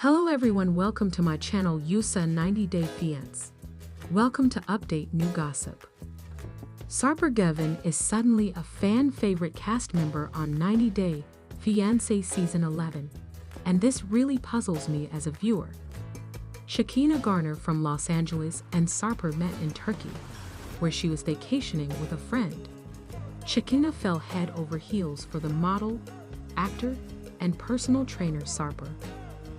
Hello everyone, welcome to my channel USA 90 Day Fiance. Welcome to update new gossip. Sarper Güven is suddenly a fan favorite cast member on 90 Day Fiancé season 11, and this really puzzles me as a viewer. Shekinah Garner from Los Angeles and Sarper met in Turkey, where she was vacationing with a friend. Shekinah fell head over heels for the model, actor, and personal trainer Sarper.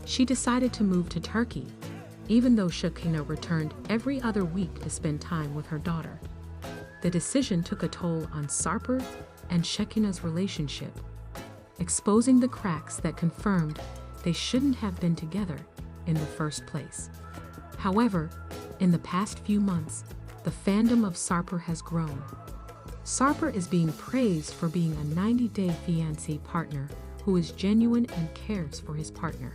She decided to move to Turkey, even though Shekinah returned every other week to spend time with her daughter. The decision took a toll on Sarper and Shekinah's relationship, exposing the cracks that confirmed they shouldn't have been together in the first place. However, in the past few months, the fandom of Sarper has grown. Sarper is being praised for being a 90-day fiancé partner who is genuine and cares for his partner.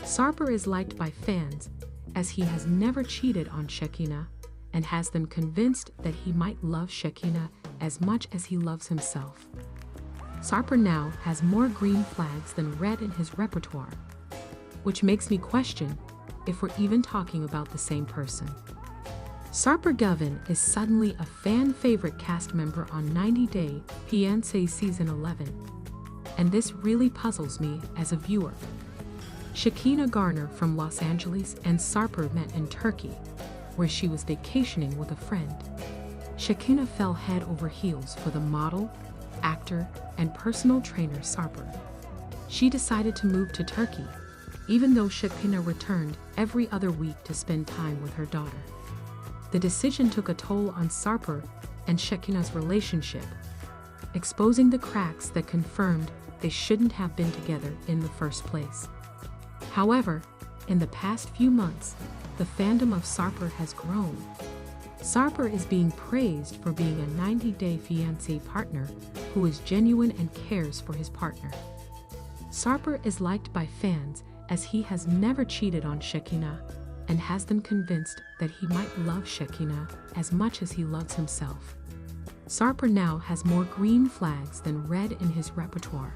Sarper is liked by fans as he has never cheated on Shekinah and has them convinced that he might love Shekinah as much as he loves himself. Sarper now has more green flags than red in his repertoire, which makes me question if we're even talking about the same person. Sarper Güven is suddenly a fan favorite cast member on 90 Day Fiancé season 11, and this really puzzles me as a viewer. Shekinah Garner from Los Angeles and Sarper met in Turkey, where she was vacationing with a friend. Shekinah fell head over heels for the model, actor, and personal trainer Sarper. She decided to move to Turkey, even though Shekinah returned every other week to spend time with her daughter. The decision took a toll on Sarper and Shekinah's relationship, exposing the cracks that confirmed they shouldn't have been together in the first place. However, in the past few months, the fandom of Sarper has grown. Sarper is being praised for being a 90-day fiancé partner who is genuine and cares for his partner. Sarper is liked by fans as he has never cheated on Shekinah and has them convinced that he might love Shekinah as much as he loves himself. Sarper now has more green flags than red in his repertoire,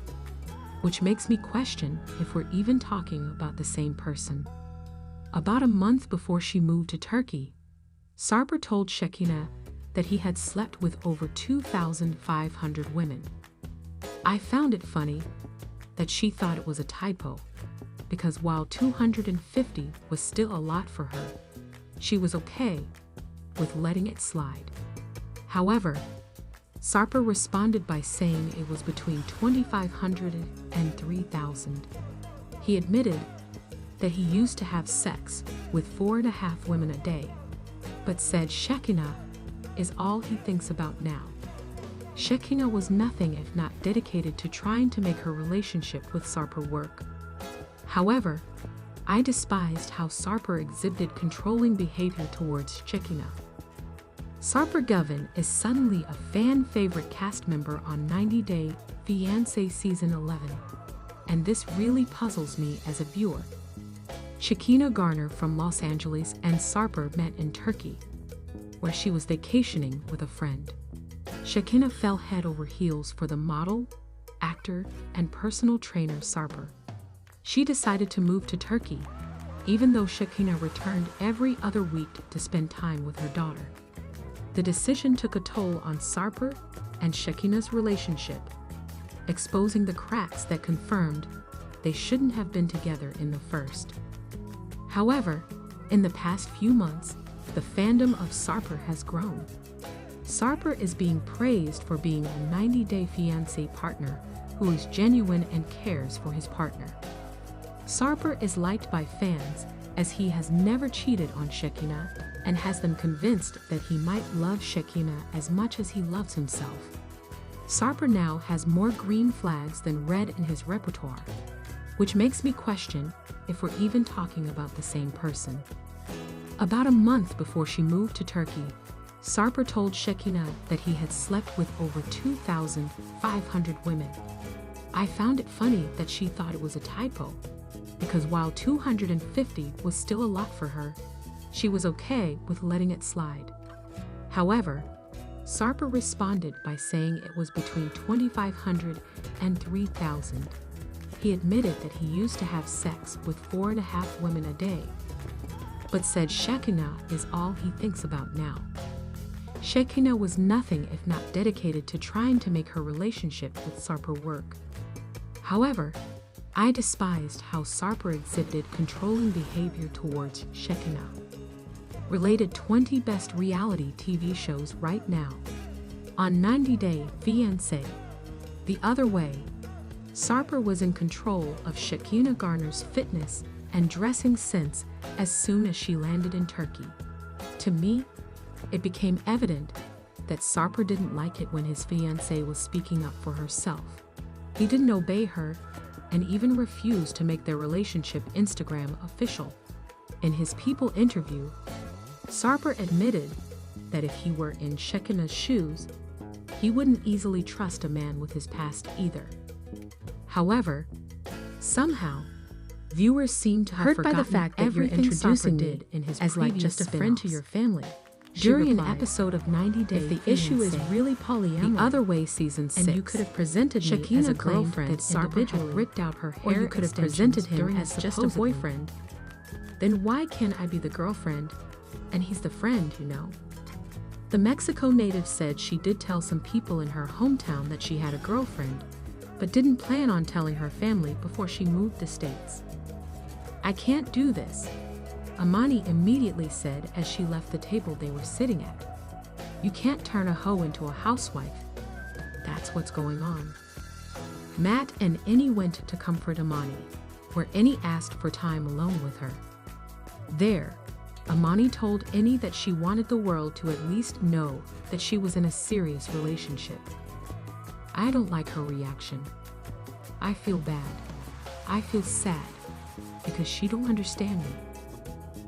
which makes me question if we're even talking about the same person. About a month before she moved to Turkey, Sarper told Shekinah that he had slept with over 2,500 women. I found it funny that she thought it was a typo, because while 250 was still a lot for her, she was okay with letting it slide. However, Sarper responded by saying it was between 2,500 and 3,000. He admitted that he used to have sex with 4.5 women a day, but said Shekinah is all he thinks about now. Shekinah was nothing if not dedicated to trying to make her relationship with Sarper work. However, I despised how Sarper exhibited controlling behavior towards Shekinah. Sarper Güven is suddenly a fan favorite cast member on 90 Day Fiancé season 11, and this really puzzles me as a viewer. Shekinah Garner from Los Angeles and Sarper met in Turkey, where she was vacationing with a friend. Shekinah fell head over heels for the model, actor, and personal trainer Sarper. She decided to move to Turkey, even though Shekinah returned every other week to spend time with her daughter. The decision took a toll on Sarper and Shekinah's relationship, exposing the cracks that confirmed they shouldn't have been together in the first. However, in the past few months, the fandom of Sarper has grown. Sarper is being praised for being a 90-day fiancé partner who is genuine and cares for his partner. Sarper is liked by fans as he has never cheated on Shekinah and has them convinced that he might love Shekinah as much as he loves himself. Sarper now has more green flags than red in his repertoire, which makes me question if we're even talking about the same person. About a month before she moved to Turkey, Sarper told Shekinah that he had slept with over 2,500 women. I found it funny that she thought it was a typo, because while 250 was still a lot for her, she was okay with letting it slide. However, Sarper responded by saying it was between 2,500 and 3,000. He admitted that he used to have sex with 4.5 women a day, but said Shekinah is all he thinks about now. Shekinah was nothing if not dedicated to trying to make her relationship with Sarper work. However, I despised how Sarper exhibited controlling behavior towards Shekinah. Related 20 best reality TV shows right now. On 90 Day Fiancé. The other way, Sarper was in control of Shekinah Garner's fitness and dressing sense as soon as she landed in Turkey. To me, it became evident that Sarper didn't like it when his fiancée was speaking up for herself. He didn't obey her and even refused to make their relationship Instagram official. In his People interview, Sarper admitted that if he were in Shekinah's shoes, he wouldn't easily trust a man with his past either. However, somehow, viewers seem to have hurt by forgotten the fact that everything you're introducing Sarper me did in his as like previous just a friend to spin-offs. your family. During an replied, episode of 90 Day if the issue is Fiancé, really polyamorous, The Other Way Season 6, and you could have presented me Shekinah as a claimed girlfriend that Sarper had individually, bricked out her or hair you could have extensions presented him during as his just a supposedly boyfriend. Then why can't I be the girlfriend, and he's the friend, you know? The Mexico native said she did tell some people in her hometown that she had a girlfriend, but didn't plan on telling her family before she moved to States. I can't do this, Amani immediately said as she left the table they were sitting at. You can't turn a hoe into a housewife. That's what's going on. Matt and Annie went to comfort Amani, where Annie asked for time alone with her. There, Amani told Annie that she wanted the world to at least know that she was in a serious relationship. I don't like her reaction. I feel bad. I feel sad, because she don't understand me.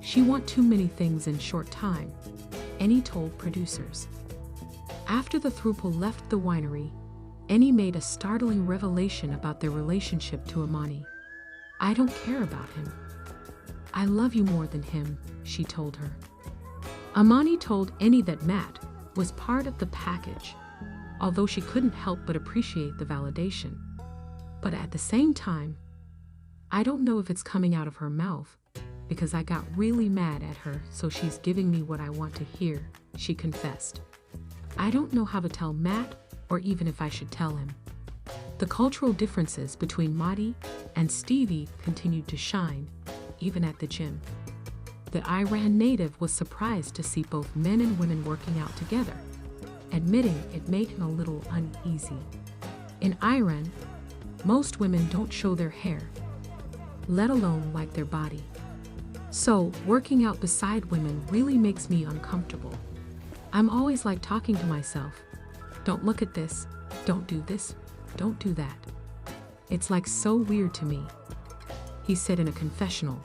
She want too many things in short time, Annie told producers. After the Thruple left the winery, Annie made a startling revelation about their relationship to Amani. I don't care about him. I love you more than him, she told her. Amani told Annie that Matt was part of the package, although she couldn't help but appreciate the validation. But at the same time, I don't know if it's coming out of her mouth, because I got really mad at her, so she's giving me what I want to hear, she confessed. I don't know how to tell Matt, or even if I should tell him. The cultural differences between Madi and Stevie continued to shine, even at the gym. The Iran native was surprised to see both men and women working out together, admitting it made him a little uneasy. In Iran, most women don't show their hair, let alone like their body. So, working out beside women really makes me uncomfortable. I'm always like talking to myself, don't look at this, don't do this, don't do that. It's like so weird to me, he said in a confessional.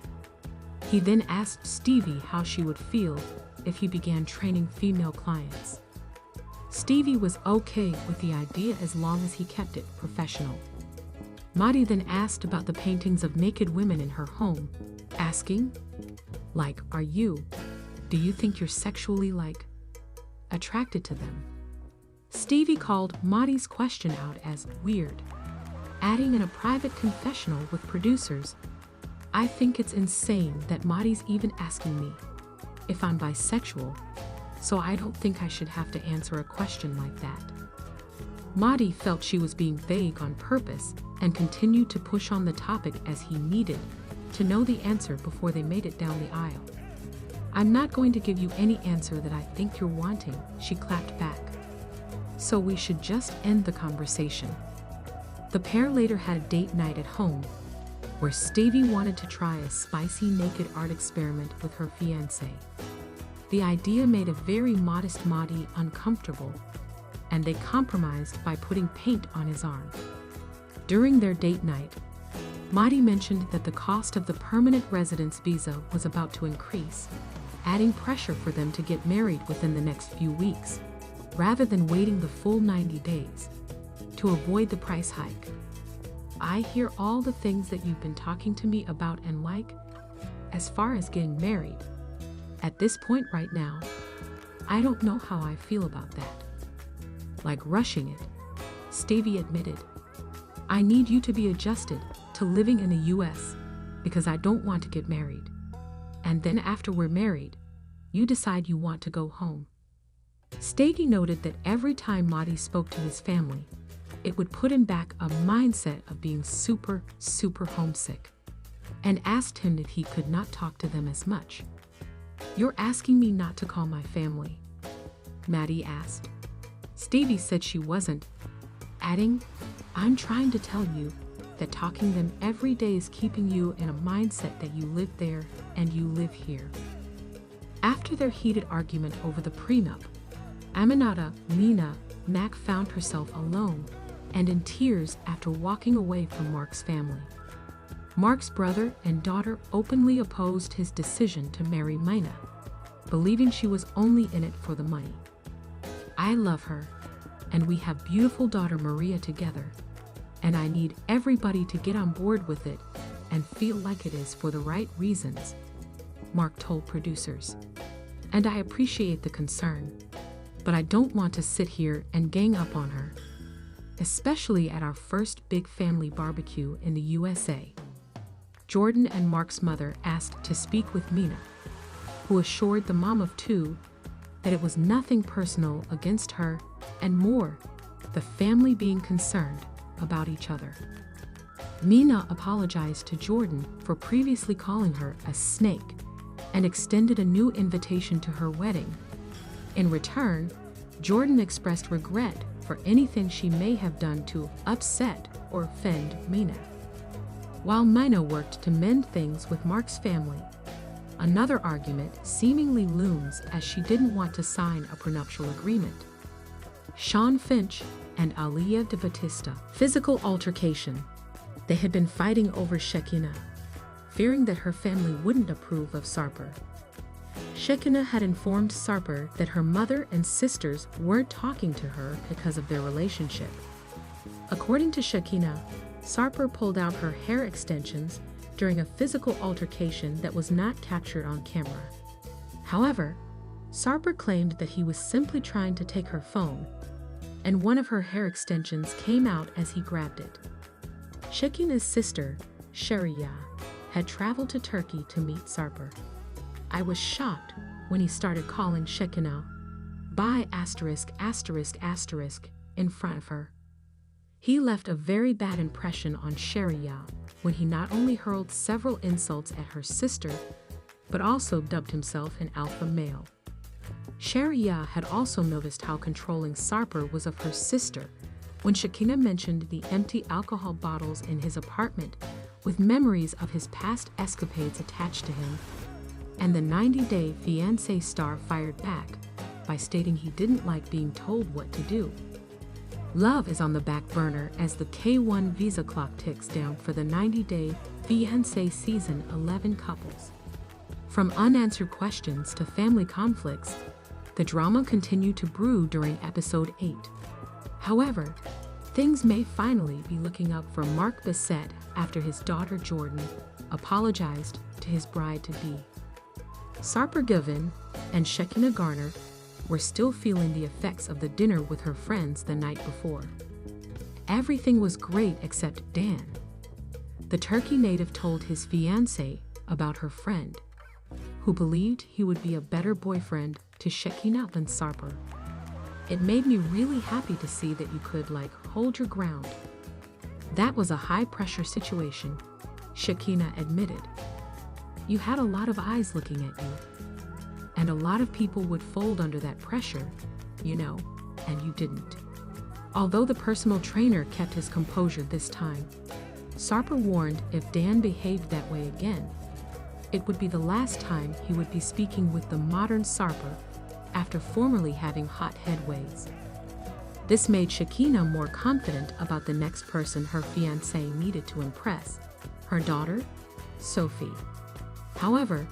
He then asked Stevie how she would feel if he began training female clients. Stevie was okay with the idea as long as he kept it professional. Madi then asked about the paintings of naked women in her home, asking, like, do you think you're sexually, attracted to them? Stevie called Madi's question out as weird, adding in a private confessional with producers, I think it's insane that Madi's even asking me if I'm bisexual, so I don't think I should have to answer a question like that. Madi felt she was being vague on purpose and continued to push on the topic as he needed to know the answer before they made it down the aisle. I'm not going to give you any answer that I think you're wanting, she clapped back. So we should just end the conversation. The pair later had a date night at home, where Stevie wanted to try a spicy naked art experiment with her fiancé. The idea made a very modest Madi uncomfortable, and they compromised by putting paint on his arm. During their date night, Madi mentioned that the cost of the permanent residence visa was about to increase, adding pressure for them to get married within the next few weeks, rather than waiting the full 90 days, to avoid the price hike. I hear all the things that you've been talking to me about and like, as far as getting married. At this point right now, I don't know how I feel about that. Like rushing it, Stevie admitted. I need you to be adjusted, to living in the US because I don't want to get married. And then after we're married, you decide you want to go home. Stady noted that every time Mahdi spoke to his family, it would put him back a mindset of being super homesick, and asked him if he could not talk to them as much. "You're asking me not to call my family?" Maddie asked. Stevie said she wasn't, adding, "I'm trying to tell you that talking to them every day is keeping you in a mindset that you live there and you live here." After their heated argument over the prenup, Aminata Nina Mac found herself alone and in tears after walking away from Mark's family. Mark's brother and daughter openly opposed his decision to marry Mina, believing she was only in it for the money. "I love her, and we have beautiful daughter Maria together, and I need everybody to get on board with it and feel like it is for the right reasons," Mark told producers. "And I appreciate the concern, but I don't want to sit here and gang up on her, especially at our first big family barbecue in the USA." Jordan and Mark's mother asked to speak with Mina, who assured the mom of two that it was nothing personal against her and more the family being concerned about each other. Mina apologized to Jordan for previously calling her a snake and extended a new invitation to her wedding. In return, Jordan expressed regret for anything she may have done to upset or offend Mina. While Mina worked to mend things with Mark's family, another argument seemingly looms as she didn't want to sign a prenuptial agreement. Sean Finch and Aliyah de Batista. Physical altercation. They had been fighting over Shekinah, fearing that her family wouldn't approve of Sarper. Shekinah had informed Sarper that her mother and sisters weren't talking to her because of their relationship. According to Shekinah, Sarper pulled out her hair extensions during a physical altercation that was not captured on camera. However, Sarper claimed that he was simply trying to take her phone, and one of her hair extensions came out as he grabbed it. Shekinah's sister, Shariya, had traveled to Turkey to meet Sarper. "I was shocked when he started calling Shekinah by **** in front of her. He left a very bad impression on Shariya when he not only hurled several insults at her sister, but also dubbed himself an alpha male." Shariya had also noticed how controlling Sarper was of her sister when Shekinah mentioned the empty alcohol bottles in his apartment with memories of his past escapades attached to him, and the 90-day Fiancé star fired back by stating he didn't like being told what to do. Love is on the back burner as the K1 visa clock ticks down for the 90-day Fiancé season 11 couples. From unanswered questions to family conflicts, the drama continued to brew during episode 8. However, things may finally be looking up for Mark Bissett after his daughter Jordan apologized to his bride-to-be. Sarper Güven and Shekinah Garner were still feeling the effects of the dinner with her friends the night before. Everything was great except Dan. The Turkey native told his fiancée about her friend, who believed he would be a better boyfriend to Shekinah than Sarper. "It made me really happy to see that you could, hold your ground. That was a high-pressure situation," Shekinah admitted. "You had a lot of eyes looking at you. And a lot of people would fold under that pressure, and you didn't." Although the personal trainer kept his composure this time, Sarper warned if Dan behaved that way again, it would be the last time he would be speaking with the modern Sarper after formerly having hot headways. This made Shekinah more confident about the next person her fiancé needed to impress, her daughter, Sophie. However,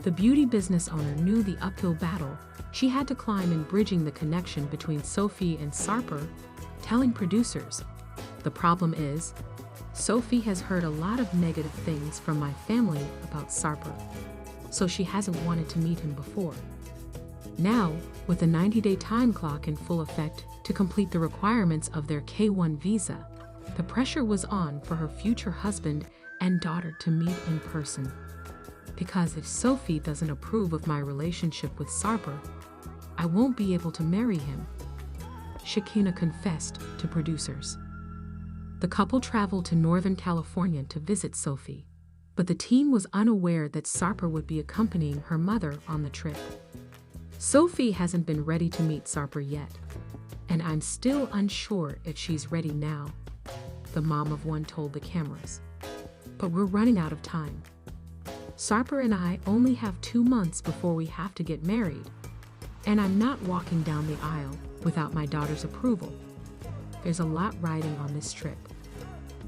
the beauty business owner knew the uphill battle she had to climb in bridging the connection between Sophie and Sarper, telling producers, "The problem is, Sophie has heard a lot of negative things from my family about Sarper, so she hasn't wanted to meet him before. Now, with the 90-day time clock in full effect to complete the requirements of their K1 visa, The pressure was on for her future husband and daughter to meet in person. Because if Sophie doesn't approve of my relationship with Sarper, I won't be able to marry him, Shekinah confessed to producers. The couple traveled to Northern California to visit Sophie, but the teen was unaware that Sarper would be accompanying her mother on the trip. Sophie hasn't been ready to meet Sarper yet, and I'm still unsure if she's ready now, the mom of one told the cameras. But we're running out of time. Sarper and I only have 2 months before we have to get married, and I'm not walking down the aisle without my daughter's approval. There's a lot riding on this trip.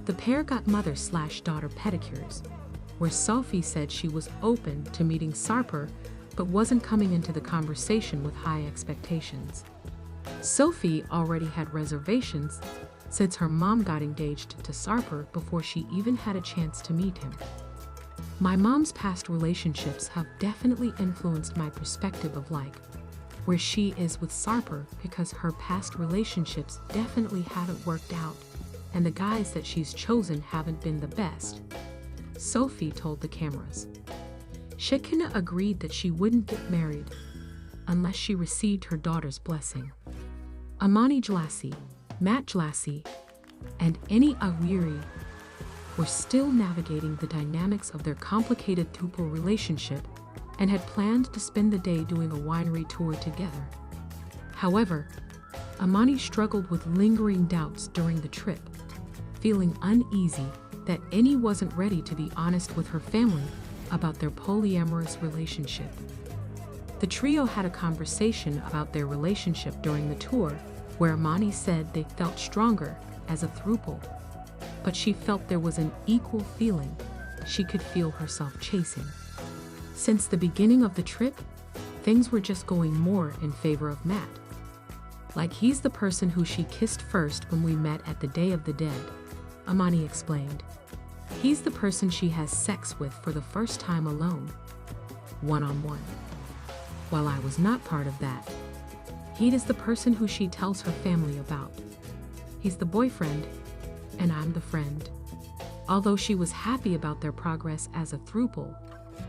The pair got mother/daughter pedicures, where Sophie said she was open to meeting Sarper but wasn't coming into the conversation with high expectations. Sophie already had reservations since her mom got engaged to Sarper before she even had a chance to meet him. My mom's past relationships have definitely influenced my perspective of where she is with Sarper, because her past relationships definitely haven't worked out, and the guys that she's chosen haven't been the best, Sophie told the cameras. Shekinah agreed that she wouldn't get married unless she received her daughter's blessing. Amani Jalassi, Matt Jalassi, and Eni Awiri were still navigating the dynamics of their complicated Thruple relationship and had planned to spend the day doing a winery tour together. However, Amani struggled with lingering doubts during the trip, feeling uneasy that Eni wasn't ready to be honest with her family about their polyamorous relationship. The trio had a conversation about their relationship during the tour, where Amani said they felt stronger as a throuple, but she felt there was an equal feeling she could feel herself chasing. Since the beginning of the trip, things were just going more in favor of Matt. He's the person who she kissed first when we met at the Day of the Dead, Amani explained. He's the person she has sex with for the first time alone, one-on-one. While I was not part of that, he is the person who she tells her family about. He's the boyfriend, and I'm the friend. Although she was happy about their progress as a throuple,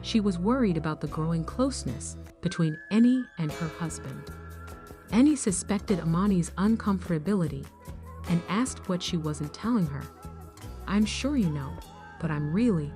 she was worried about the growing closeness between Eni and her husband. Eni suspected Amani's uncomfortability and asked what she wasn't telling her. I'm sure you know, but I'm really